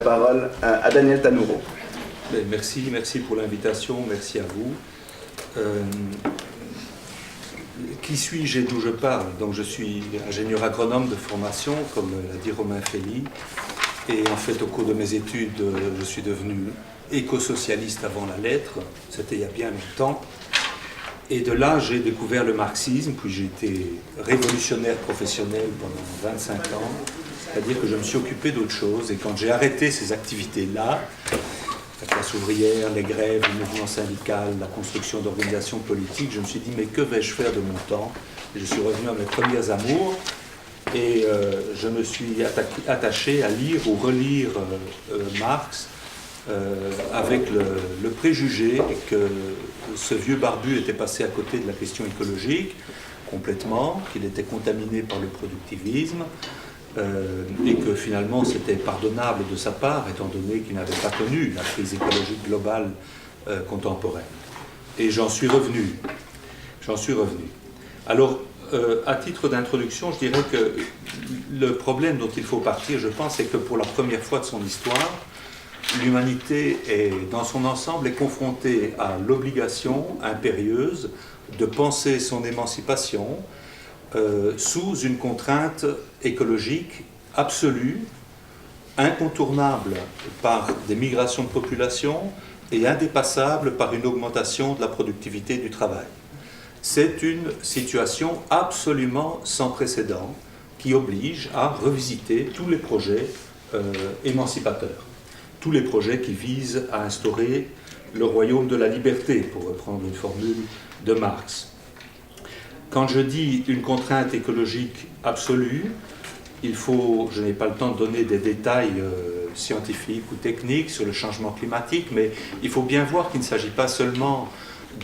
Parole à Daniel Tanoureau. Merci pour l'invitation, merci à vous. Qui suis-je et d'où je parle? Donc je suis ingénieur agronome de formation, comme l'a dit Romain Fély, et en fait au cours de mes études, je suis devenu éco-socialiste avant la lettre, c'était il y a bien longtemps, et de là j'ai découvert le marxisme, puis j'ai été révolutionnaire professionnel pendant 25 ans, c'est-à-dire que je me suis occupé d'autre chose, et quand j'ai arrêté ces activités-là, la classe ouvrière, les grèves, le mouvement syndical, la construction d'organisations politiques, je me suis dit, mais que vais-je faire de mon temps? Et je suis revenu à mes premiers amours, et je me suis attaché à lire ou relire Marx, avec le préjugé que ce vieux barbu était passé à côté de la question écologique, complètement, qu'il était contaminé par le productivisme, et que finalement c'était pardonnable de sa part, étant donné qu'il n'avait pas connu la crise écologique globale contemporaine. Et j'en suis revenu. Alors, à titre d'introduction, je dirais que le problème dont il faut partir, je pense, c'est que pour la première fois de son histoire, l'humanité dans son ensemble est confrontée à l'obligation impérieuse de penser son émancipation sous une contrainte écologique absolue, incontournable par des migrations de population et indépassable par une augmentation de la productivité du travail. C'est une situation absolument sans précédent qui oblige à revisiter tous les projets émancipateurs, tous les projets qui visent à instaurer le royaume de la liberté, pour reprendre une formule de Marx. Quand je dis une contrainte écologique absolue, je n'ai pas le temps de donner des détails scientifiques ou techniques sur le changement climatique, mais il faut bien voir qu'il ne s'agit pas seulement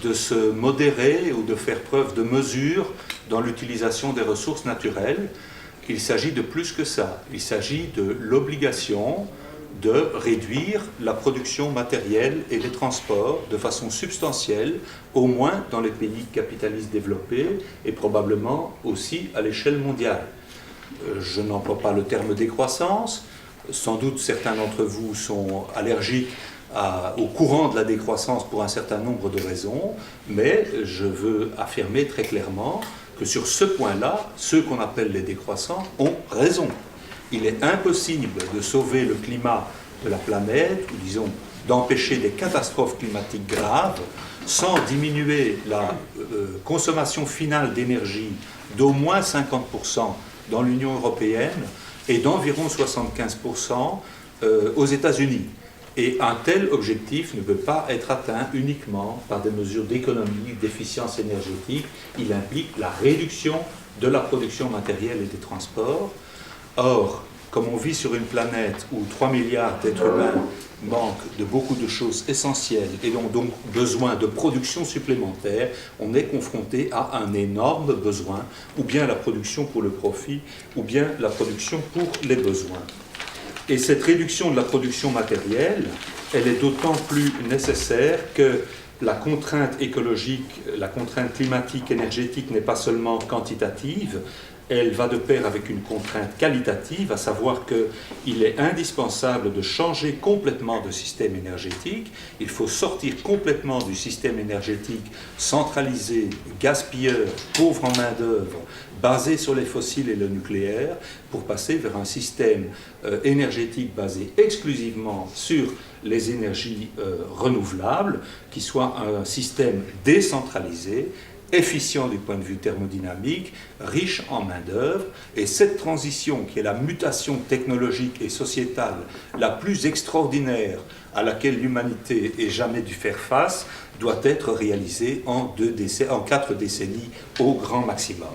de se modérer ou de faire preuve de mesure dans l'utilisation des ressources naturelles. Il s'agit de plus que ça. Il s'agit de l'obligation de réduire la production matérielle et les transports de façon substantielle, au moins dans les pays capitalistes développés et probablement aussi à l'échelle mondiale. Je n'emploie pas le terme décroissance, sans doute certains d'entre vous sont allergiques au courant de la décroissance pour un certain nombre de raisons, mais je veux affirmer très clairement que sur ce point-là, ceux qu'on appelle les décroissants ont raison. Il est impossible de sauver le climat de la planète, ou disons d'empêcher des catastrophes climatiques graves, sans diminuer la consommation finale d'énergie d'au moins 50% dans l'Union européenne et d'environ 75% aux États-Unis. Et un tel objectif ne peut pas être atteint uniquement par des mesures d'économie, d'efficience énergétique. Il implique la réduction de la production matérielle et des transports. Or, comme on vit sur une planète où 3 milliards d'êtres humains manquent de beaucoup de choses essentielles et ont donc besoin de production supplémentaire, on est confronté à un énorme besoin, ou bien la production pour le profit, ou bien la production pour les besoins. Et cette réduction de la production matérielle, elle est d'autant plus nécessaire que la contrainte écologique, la contrainte climatique, énergétique n'est pas seulement quantitative, elle va de pair avec une contrainte qualitative, à savoir qu'il est indispensable de changer complètement de système énergétique. Il faut sortir complètement du système énergétique centralisé, gaspilleur, pauvre en main-d'œuvre, basé sur les fossiles et le nucléaire, pour passer vers un système énergétique basé exclusivement sur les énergies renouvelables, qui soit un système décentralisé, efficient du point de vue thermodynamique, riche en main-d'œuvre, et cette transition qui est la mutation technologique et sociétale la plus extraordinaire à laquelle l'humanité ait jamais dû faire face, doit être réalisée en 4 décennies au grand maximum.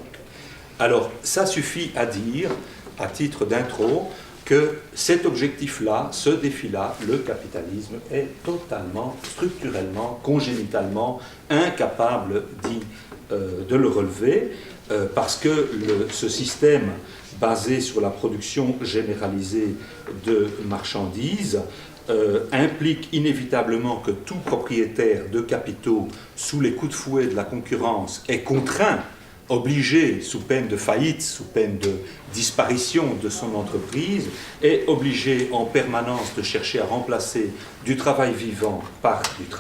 Alors, ça suffit à dire, à titre d'intro, que cet objectif-là, ce défi-là, le capitalisme, est totalement, structurellement, congénitalement incapable de le relever, parce que ce système basé sur la production généralisée de marchandises implique inévitablement que tout propriétaire de capitaux, sous les coups de fouet de la concurrence, est contraint obligé, sous peine de faillite, sous peine de disparition de son entreprise, est obligé en permanence de chercher à remplacer du travail vivant par du travail